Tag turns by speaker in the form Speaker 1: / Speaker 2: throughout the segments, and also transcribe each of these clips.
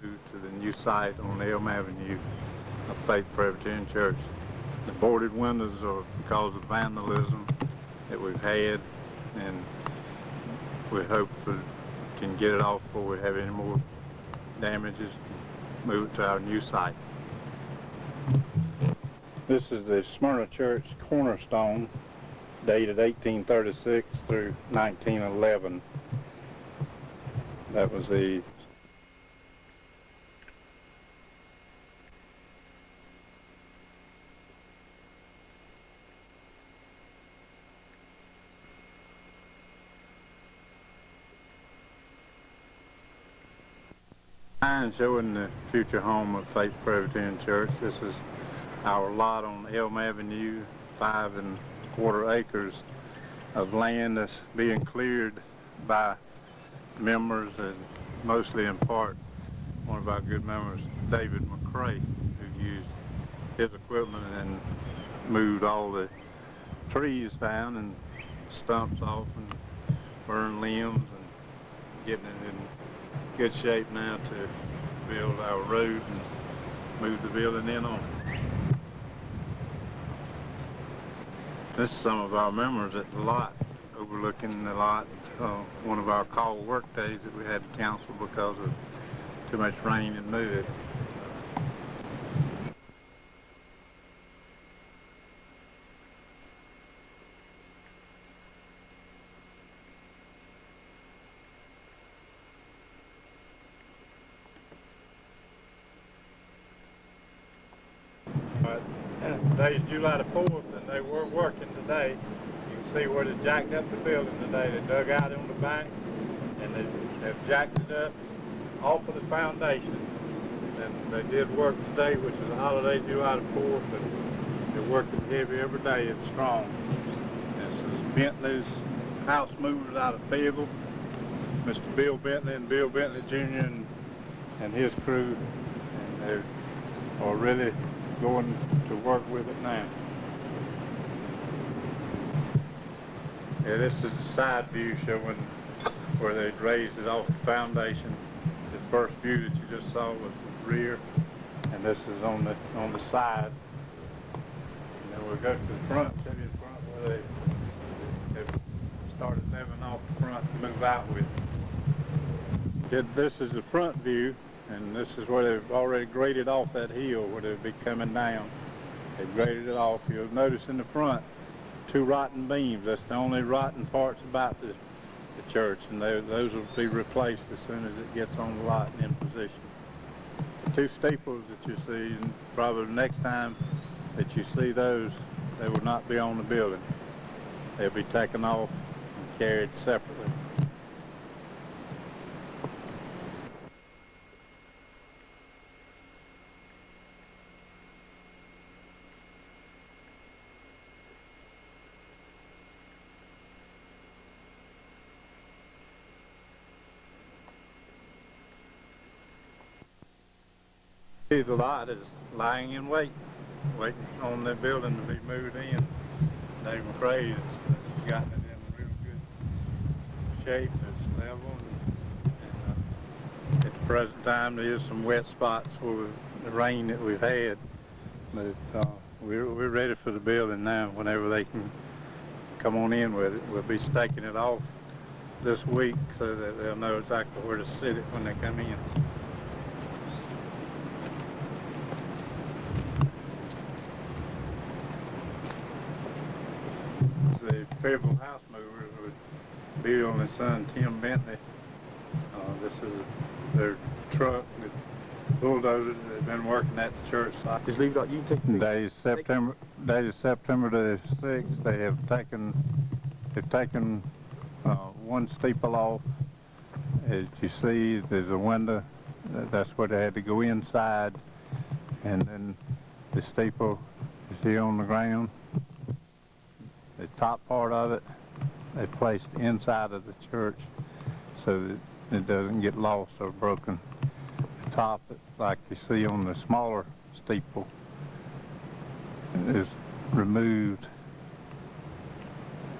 Speaker 1: moved to the new site on Elm Avenue of Faith Presbyterian Church. The boarded windows are because of vandalism that we've had, and we hope we can get it off before we have any more damages, move it to our new site. This is the Smyrna Church cornerstone, dated 1836 through 1911. That was the sign showing the future home of Faith Presbyterian Church. This is our lot on Elm Avenue, 5 1/4 acres of land that's being cleared by members, and mostly in part one of our good members, David McCray, who used his equipment and moved all the trees down and stumps off and burned limbs and getting it in good shape now to build our road and move the building in on it. This is some of our members at the lot, overlooking the lot, one of our call work days that we had to cancel because of too much rain and mud. Today's July the 4th, and they were working today. You can see where they jacked up the building today. They dug out on the bank, and they've jacked it up off of the foundation. And they did work today, which is a holiday, July the 4th, but they're working heavy every day and strong. This is Bentley's house movers out of Fayetteville, Mr. Bill Bentley and Bill Bentley Jr. and his crew, and they are really going to work with it now. Yeah, this is the side view showing where they'd raised it off the foundation. The first view that you just saw was the rear, and this is on the side. And then we'll go to the front, show you the front where they've started leveling off the front to move out with. This is the front view. And this is where they've already graded off that hill where they'll be coming down. They've graded it off. You'll notice in the front 2 rotten beams. That's the only rotten parts about the church, and those will be replaced as soon as it gets on the lot and in position. The 2 steeples that you see, and probably the next time that you see those, they will not be on the building. They'll be taken off and carried separately. The lot is lying in wait, waiting on the building to be moved in. Dave McCray has gotten it in real good shape. It's level, and at the present time there is some wet spots for the rain that we've had, but we're ready for the building now. Whenever they can come on in with it, we'll be staking it off this week so that they'll know exactly where to sit it when they come in. The Fayetteville house movers with Bill and his son Tim Bentley. This is their truck, the bulldozers that have been working at the church site. Days September the 6th, they've taken one steeple off. As you see, there's a window. That's where they had to go inside, and then the steeple is here on the ground. The top part of it they placed inside of the church so that it doesn't get lost or broken. The top, like you see on the smaller steeple, is removed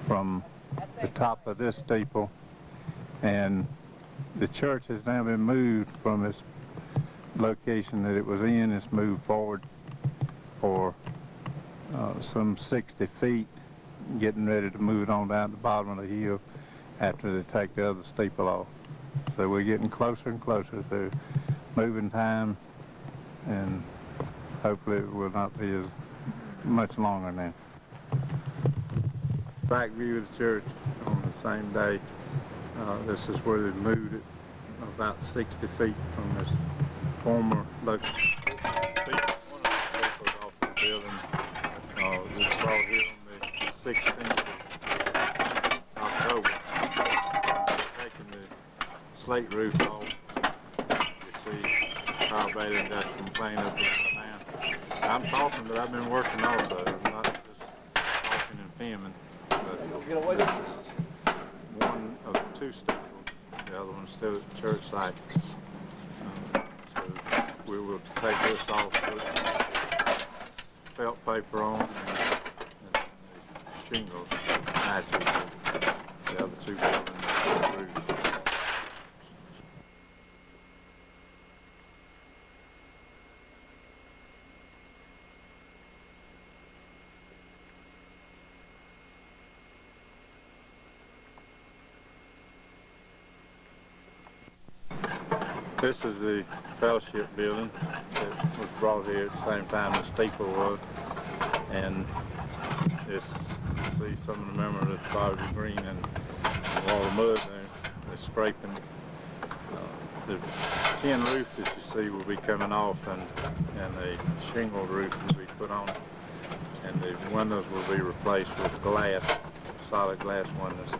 Speaker 1: from the top of this steeple, and the church has now been moved from its location that it was in. It's moved forward for some 60 feet, getting ready to move it on down the bottom of the hill after they take the other steeple off. So we're getting closer and closer to moving time, and hopefully it will not be as much longer now. Back view of the church on the same day. This is where they moved it about 60 feet from this former location. One of the steeples off the building was brought here on the 16th of October. Taking the slate roof off. You see Kyle Bailey got some plane up around the man. I'm talking, but I've been working also. I'm not just talking and filming. But this is one of the two steeples. The other one's still at the church site. So we will take this off, put felt paper on, and the shingles matches the other two buildings roofs. This is the fellowship building that was brought here at the same time the steeple was, and this, you see some of the members of the Bobby Green and a wall of mud there. They're scraping. The tin roof that you see will be coming off, and the shingled roof will be put on, and the windows will be replaced with glass, solid glass windows.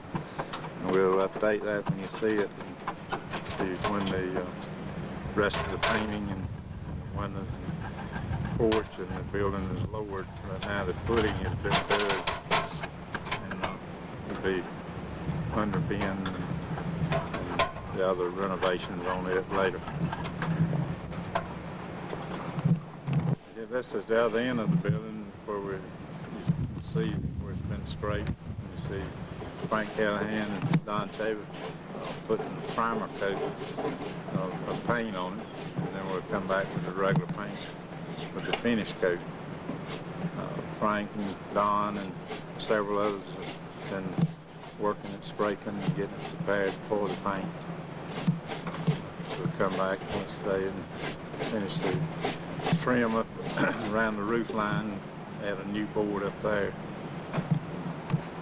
Speaker 1: And we'll update that when you see it, and see when the rest of the painting and windows and porch and the building is lowered. Right now the footing has been dug, and will be underpinned, and the other renovations on it later. Yeah, this is the other end of the building where you can see where it's been scraped. You see Frank Callahan and Don Chavis putting the primer coat of paint on it, and then we'll come back with the regular paint with the finish coat. Frank and Don and several others have been working at scraping and getting it prepared for the paint. We'll come back once they finish the trim up around the roof line, add a new board up there,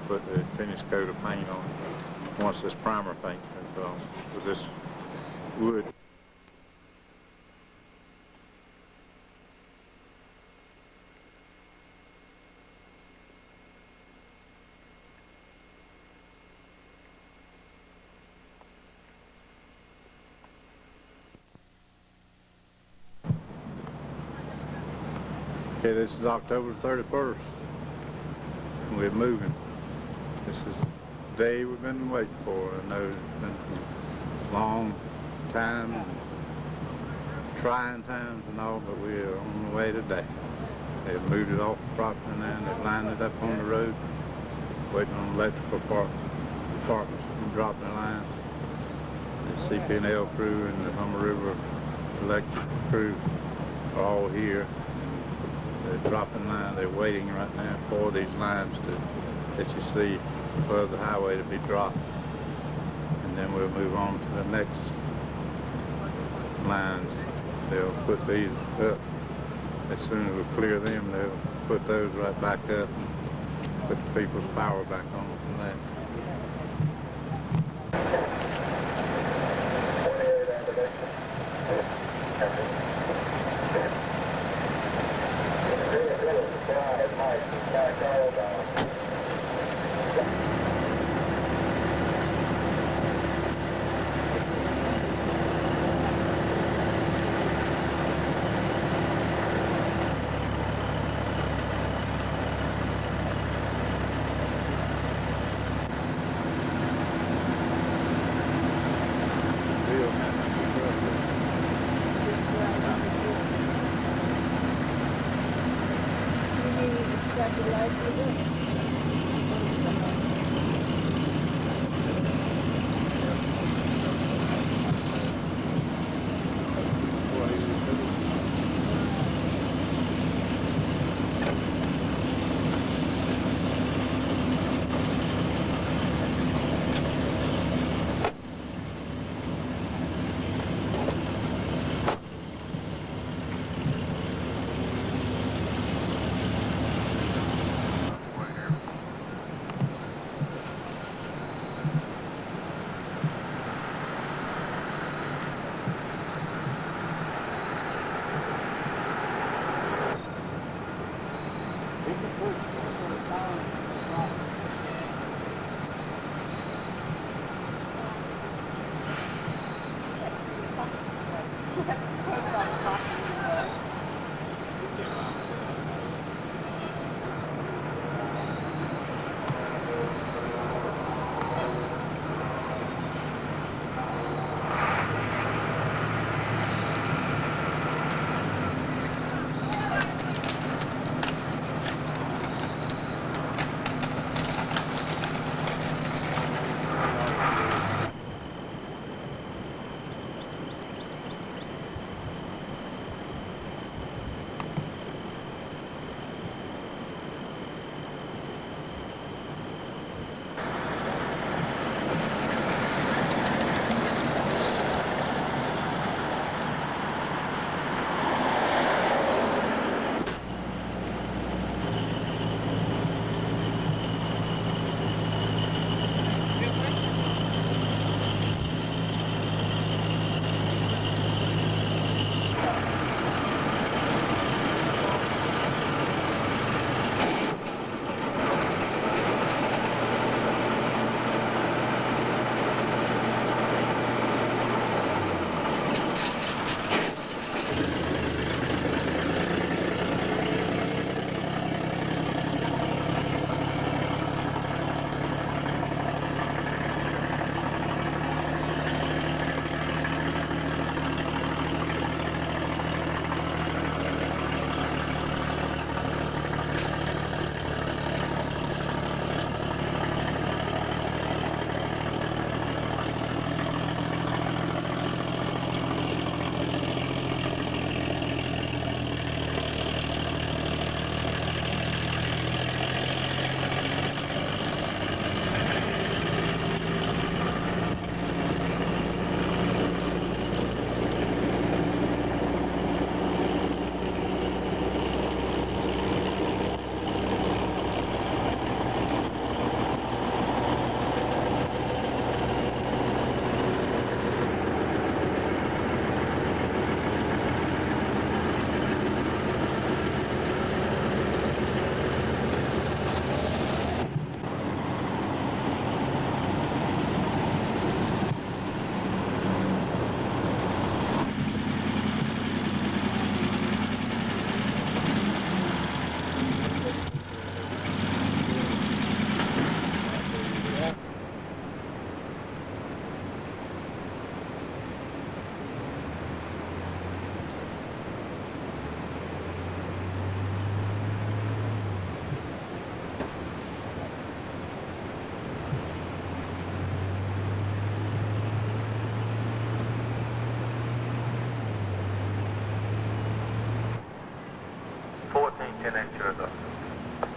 Speaker 1: put the finished coat of paint on it once this primer paint's been put on with this wood. Okay, this is October 31st. We're moving. This is the day we've been waiting for. I know it's been a long time, trying times and all, but we're on the way today. They've moved it off the property now, and they've lined it up on the road, waiting on the electrical departments to drop their lines. The CP&L crew and the Humber River electric crew are all here. They're dropping lines. They're waiting right now for these lines that you see above the highway to be dropped. And then we'll move on to the next lines. They'll put these up. As soon as we clear them, they'll put those right back up and put the people's power back on from that.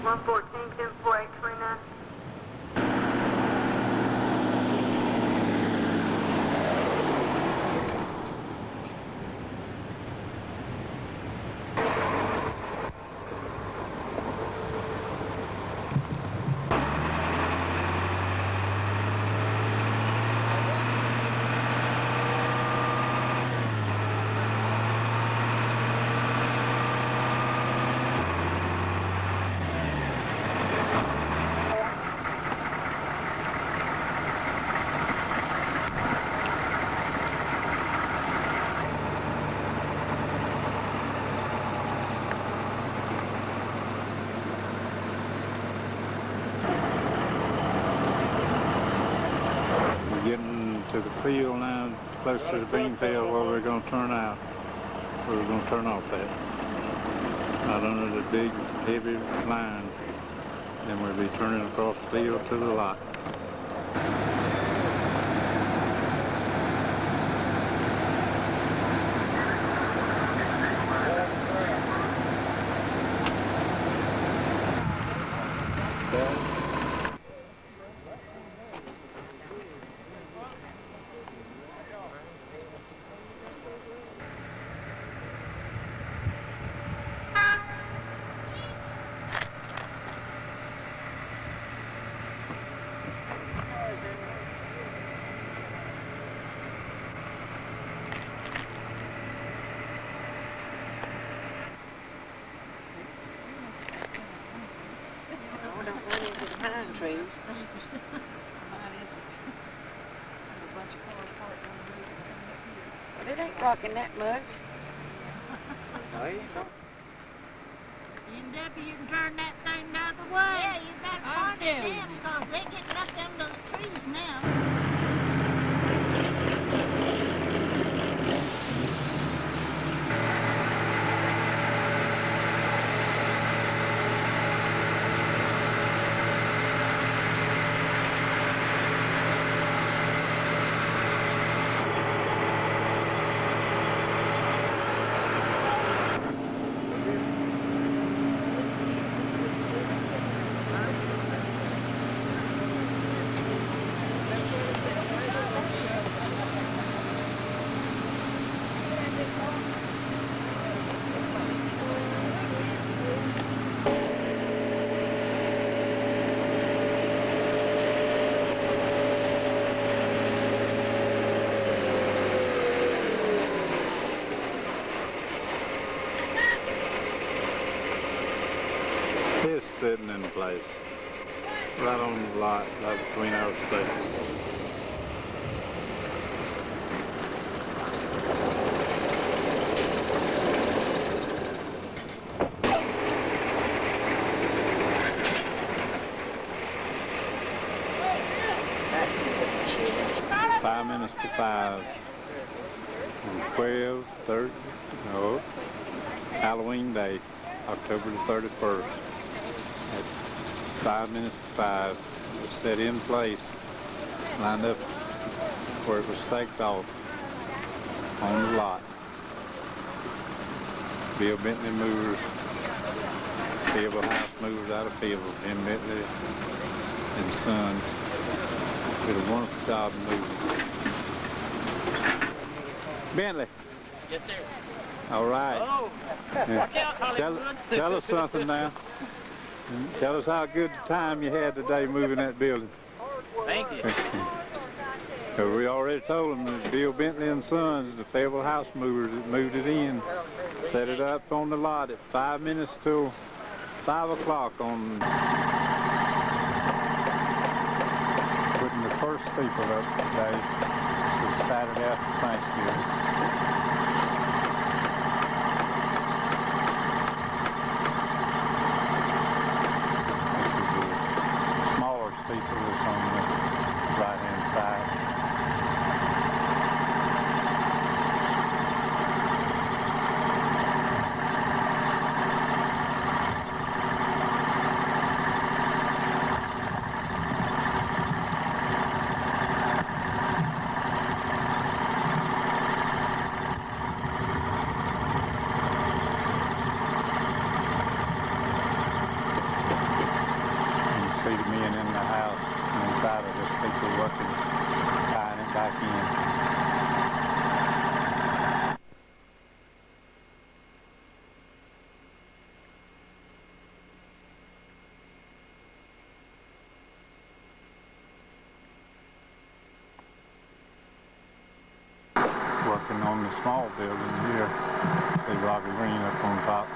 Speaker 2: 114, 10-4, 829.
Speaker 1: Getting to the field now, close to the bean field where we're going to turn out, where we're going to turn off at. Out under the big, heavy line, and we'll be turning across the field to the lot.
Speaker 3: trees.
Speaker 4: Mine isn't. There's a bunch of cars parked on the road coming up here.
Speaker 3: But it ain't rocking that much. No, you don't.
Speaker 5: NW, you can turn that thing the other way. Yeah, you better
Speaker 4: I'm
Speaker 5: point it
Speaker 4: telling
Speaker 5: down
Speaker 4: you.
Speaker 5: because they're getting up them those trees now.
Speaker 1: It's sitting in place, right on the lot, right between our stations.
Speaker 3: That's
Speaker 1: 5 minutes to 5 on 12/30, no, Halloween Day, October the 31st. At 5 minutes to 5, it was set in place, lined up where it was staked off on the lot. Bill Bentley Movers, Fayetteville House Movers out of Fayetteville, Jim Bentley and Sons, did a wonderful job of moving. Bentley.
Speaker 6: Yes, sir.
Speaker 1: All right.
Speaker 6: Oh,
Speaker 1: Yeah.
Speaker 6: watch out, Hollywood.
Speaker 1: Tell us something now. Tell us how good a time you had today moving that building.
Speaker 6: Thank you.
Speaker 1: So we already told them that Bill Bentley and Sons, the Fayetteville House Movers, that moved it in, set it up on the lot at 5 minutes till 5 o'clock on putting the first steeple up today. This is Saturday after Thanksgiving. People is on the right-hand side. You see the men in the house inside of this people working, tying it back in. Working on the small building here, see Robbie Green up on top,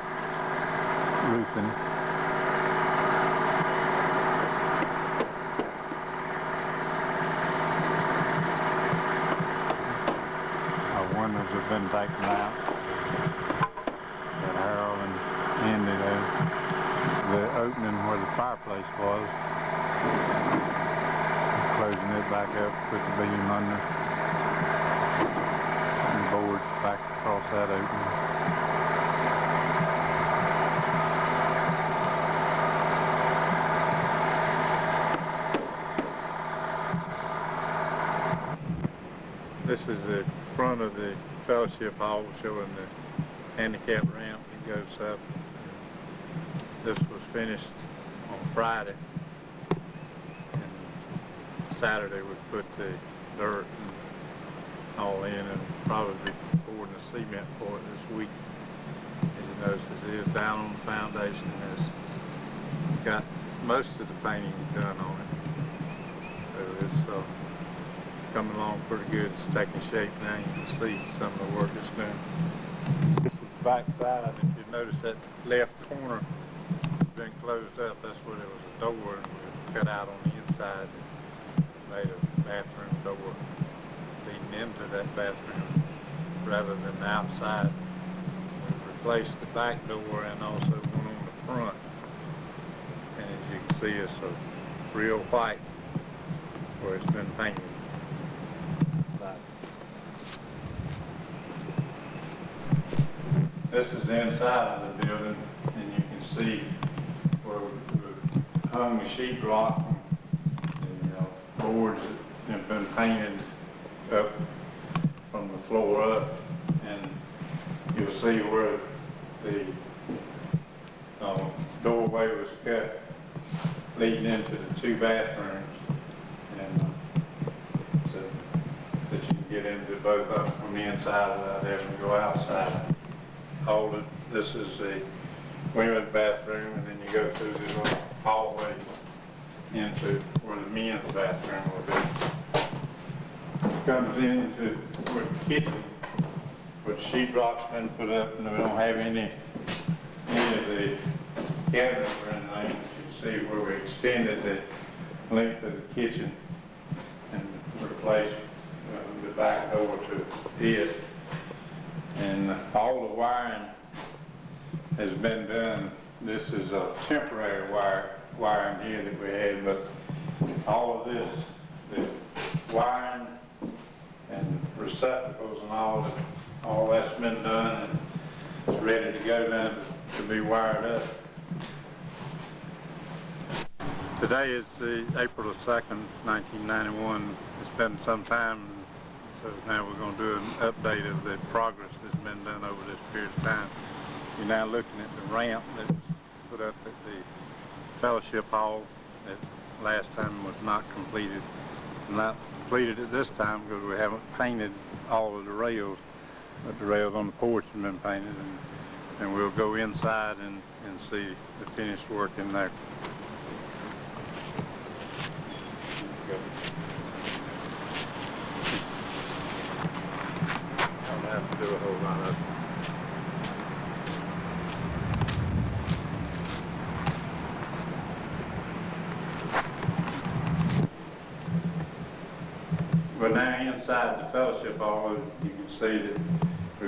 Speaker 1: roofing. Windows have been taken out. Got Harold and Andy there. The opening where the fireplace was. Closing it back up, put the beam under. And the boards back across that opening. This is the front of the fellowship hall showing the handicap ramp that goes up. This was finished on Friday. And Saturday we put the dirt and all in and probably be pouring the cement for it this week. As you notice, it is down on the foundation. It's got most of the painting done on it. So it's coming along pretty good. It's taking shape now. You can see some of the work it's done. This is the back side. If you notice that left corner been closed up. That's where there was a door and we cut out on the inside and made a bathroom door leading into that bathroom rather than the outside. We replaced the back door and also one on the front. And as you can see, it's a real white where it's been painted. This is the inside of the building, and you can see where we hung the sheetrock and the boards that have been painted up from the floor up, and you'll see where the doorway was cut leading into the two bathrooms, and so that you can get into both of them from the inside without having to go outside. This is the women's bathroom, and then you go through this little hallway into where the men's bathroom will be. Comes into where the kitchen, where the sheetrock's been put up, and we don't have any of the cabinets or anything. You can see where we extended the length of the kitchen and replaced the back door to it. And all the wiring has been done. This is a temporary wiring here that we had, but all of this, the wiring and receptacles and all that's been done and it's ready to go down to be wired up. Today is the April 2nd, 1991. It's been some time. So now we're going to do an update of the progress that's been done over this period of time. You're now looking at the ramp that was put up at the fellowship hall that last time was not completed. Not completed at this time because we haven't painted all of the rails, but the rails on the porch have been painted, and we'll go inside and see the finished work in there. Have to do a whole lot of We're now inside the fellowship hall. You can see that we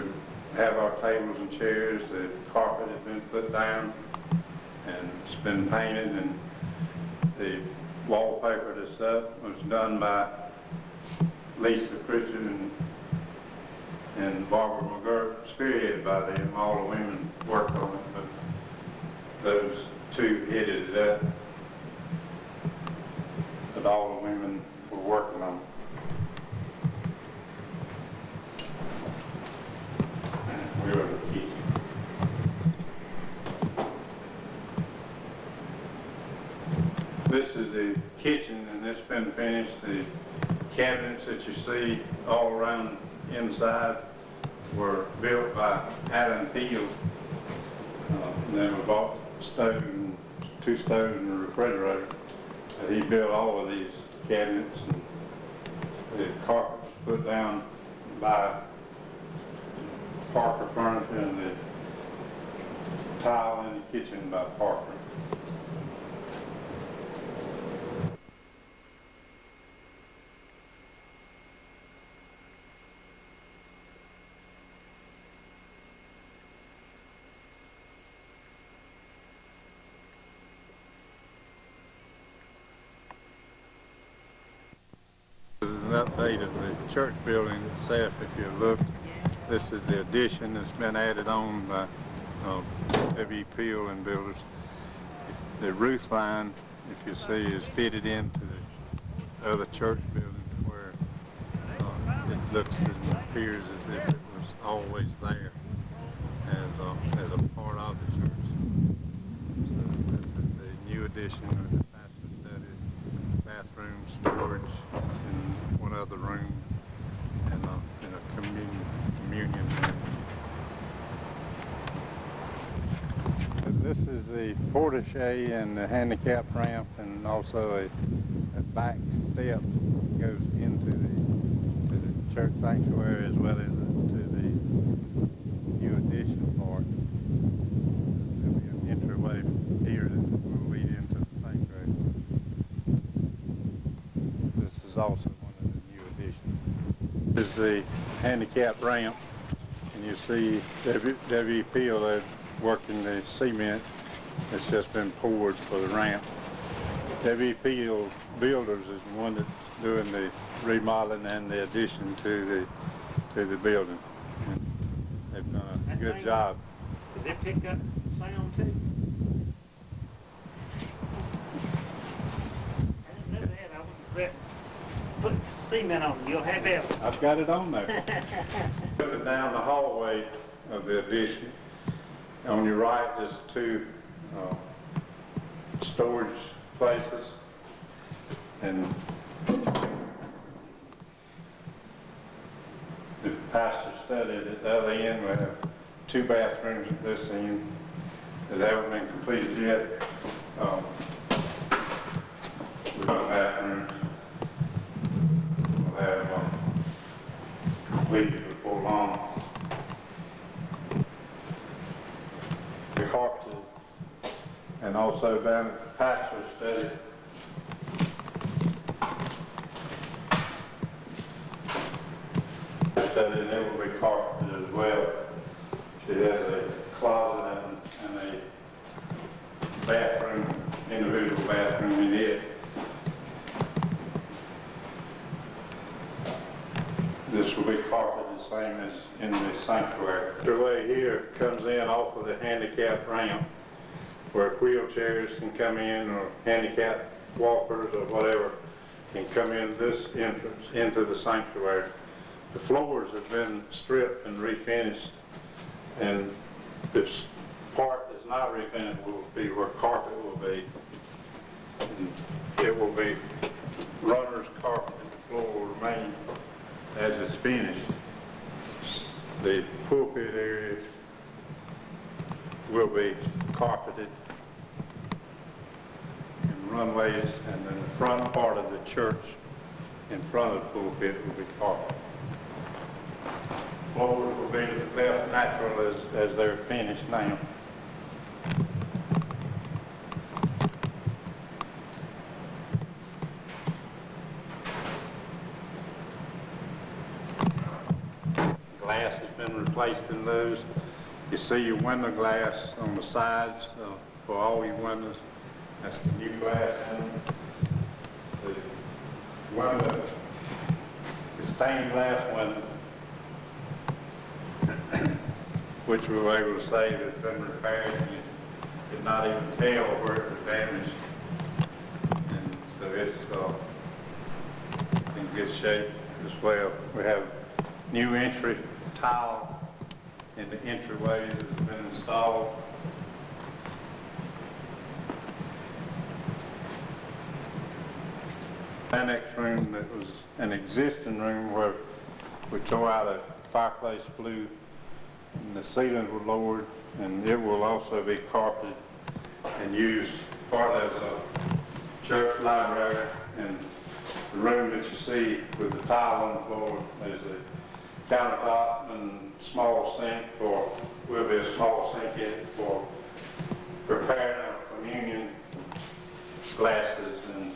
Speaker 1: have our tables and chairs. The carpet has been put down and it's been painted, and the wallpaper that's up was done by Lisa Christian and Barbara McGirt, spearheaded by them. All the women worked on it, but those two headed it up. But all the women were working on it. We were the key. This is the kitchen, and it's been finished. The cabinets that you see all around inside were built by Allen Peel. Then we bought two stoves and a refrigerator. He built all of these cabinets, and the carpet was put down by Parker Furniture, and the tile in the kitchen by Parker. This is an update of the church building itself. If you look, this is the addition that's been added on by W. Peel and Builders. The roof line, if you see, is fitted into the other church building where it looks and appears as if it was always there as a part of the church. So this is the new addition of the pastor study, bathroom, storage, and one other room, and a communion room. This is the portiche and the handicap ramp, and also a back step goes into the church sanctuary as well as to the new addition part. There'll be an entryway here also one of the new additions. This is the handicap ramp, and you see W.E. Peel, they're working the cement that's just been poured for the ramp. W.E. Peel Builders is the one that's doing the remodeling and the addition to the building. And they've done a good job.
Speaker 7: Did they pick up sound too? I didn't know that. I was regretting putting cement on it. You'll have that.
Speaker 1: I've got it on there. Looking down the hallway of the addition, on your right there's two storage places, and the pastor studied at the other end. We have two bathrooms at this end that haven't been completed yet. We've got bathrooms. We'll have completed before long. The carpeted, and also down at the pastor's study, and it will be carpeted as well. She has a closet and a bathroom, individual bathroom in it. This will be carpeted the same as in the sanctuary. The way here comes in off of the handicap ramp where wheelchairs can come in, or handicap walkers or whatever can come in this entrance into the sanctuary. The floors have been stripped and refinished, and this part that's not refinished will be where carpet will be. And it will be runner's carpet, and the floor will remain as it's finished. The pulpit area will be carpeted, and runways, and then the front part of the church in front of the pulpit will be carpeted. Floors will be left natural as they're finished now. Glass has been replaced in those. You see your window glass on the sides for all your windows. That's the new glass. The window, the stained glass window, which we were able to say that it's been repaired, and you did not even tell where it was damaged. And so it's in good shape as well. We have new entry tile in the entryway that has been installed. Annex room that was an existing room where we tore out a fireplace flue, and the ceilings were lowered, and it will also be carpeted and used partly as a church library. And the room that you see with the tile on the floor, there's a countertop and small sink will be a small sink in it for preparing our communion glasses and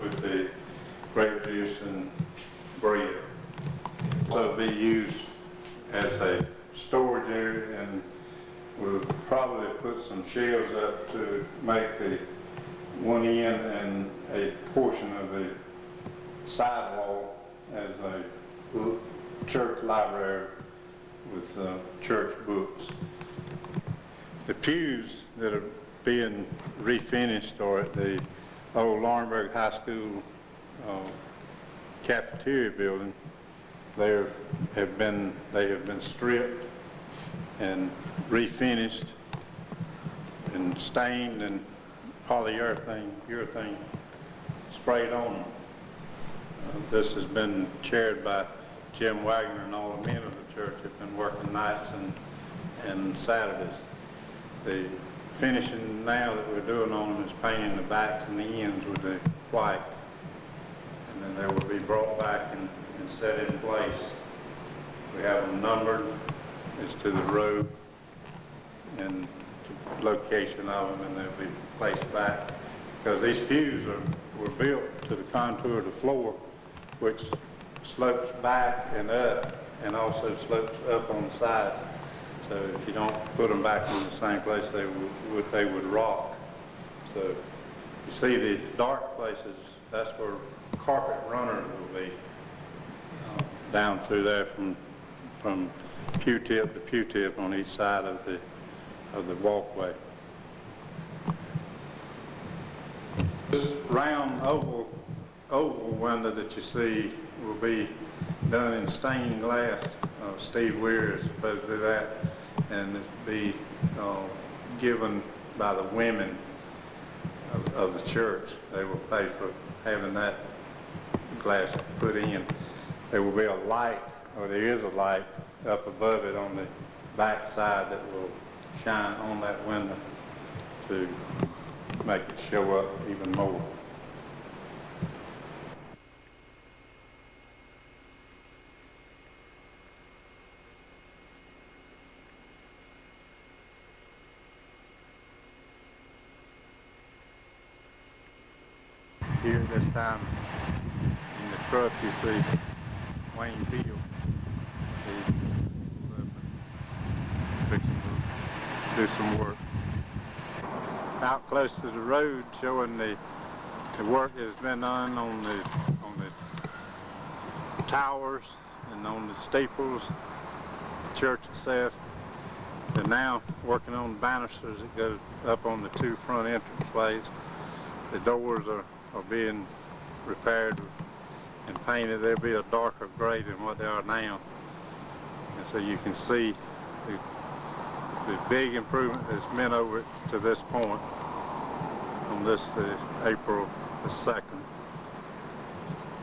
Speaker 1: with the grape juice and bread. So it'll be used as a storage area, and we'll probably put some shelves up to make the one end and a portion of the sidewall as a church library with church books. The pews that are being refinished are at the old Laurinburg High School cafeteria building. They have been stripped and refinished and stained and urethane sprayed on them. This has been chaired by Jim Wagner, and all the men of the church have been working nights and Saturdays. The finishing now that we're doing on them is painting the backs and the ends with the white, and then they will be brought back and set in place. We have them numbered as to the row and the location of them, and they'll be placed back, because these pews were built to the contour of the floor, which slopes back and up, and also slopes up on the sides. So if you don't put them back in the same place, they would rock. So you see the dark places, that's where carpet runners will be, down through there from pew tip to pew tip on each side of the walkway. This round oval window that you see will be done in stained glass. Steve Weir is supposed to do that, and it'll be given by the women of the church. They will pay for having that glass put in. There will be a light, or there is a light up above it on the back side that will shine on that window to make it show up even more. Here this time in the truck you see Wayne Field. He's fixing to do some work. Out close to the road, showing the work that has been done on the towers and on the steeples, the church itself. They're now working on the banisters that go up on the two front entranceways. The doors are being repaired and painted. They'll be a darker gray than what they are now. And so you can see the big improvement that's been over to this point on this April the 2nd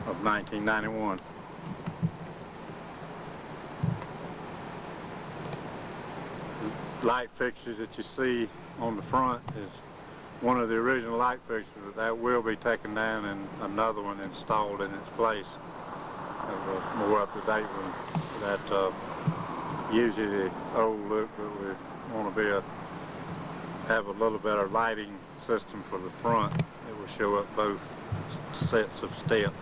Speaker 1: of 1991. The light fixtures that you see on the front is one of the original light fixtures. That will be taken down and another one installed in its place, a more up-to-date one. That usually the old look, but we want to have a little better lighting system for the front. It will show up both sets of steps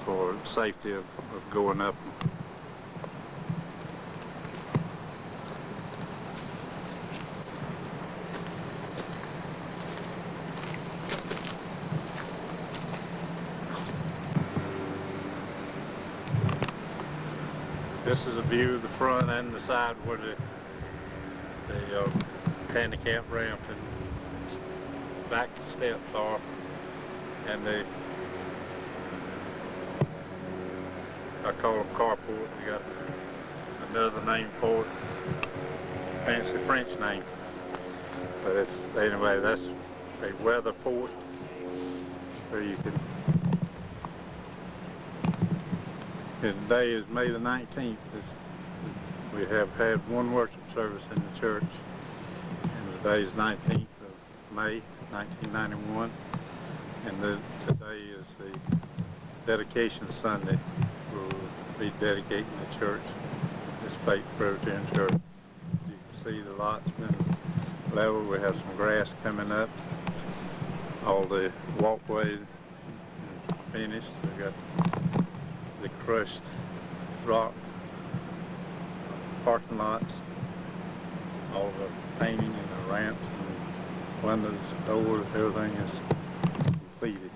Speaker 1: for safety of going up. This is a view of the front and the side where the handicap ramp and back steps are, and I call them carport. You got another name for it, fancy French name, but it's anyway. That's a weather port where you can. Today is May the 19th. We have had one worship service in the church, and today is 19th of May 1991, and today is the dedication Sunday. We'll be dedicating the church, this Faith Presbyterian Church. You can see the lot's been leveled. We have some grass coming up. All the walkways finished. We got the crushed rock parking lots, all the painting and the ramps and windows, doors, everything is completed.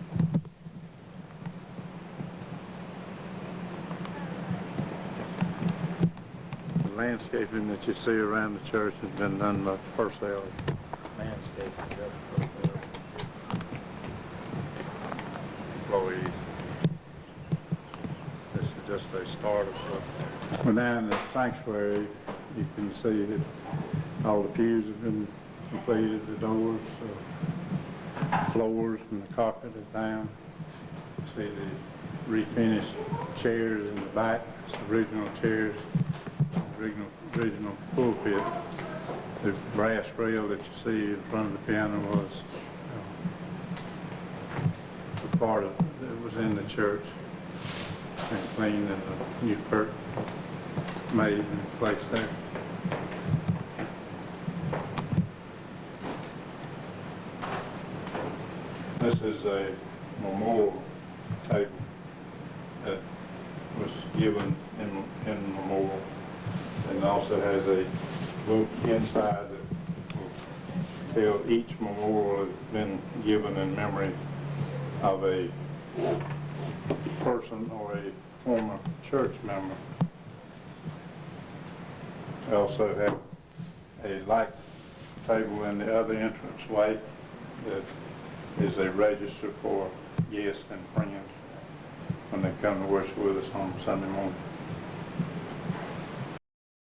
Speaker 1: The landscaping that you see around the church has been done by Purcell Landscaping. Employees. This is just a start of stuff. Well, now in the sanctuary, you can see that all the pews have been completed, the doors, floors, and the carpet is down. You see the refinished chairs in the back, it's the original chairs, original pulpit. The brass rail that you see in front of the piano was a part of it was in the church and cleaned, and a new curtain made and placed there. This is a memorial table given in memorial. And also has a book inside that will tell each memorial has been given in memory of a person or a former church member. We also have a light table in the other entranceway that is a register for guests and friends when they come to worship with us on Sunday morning.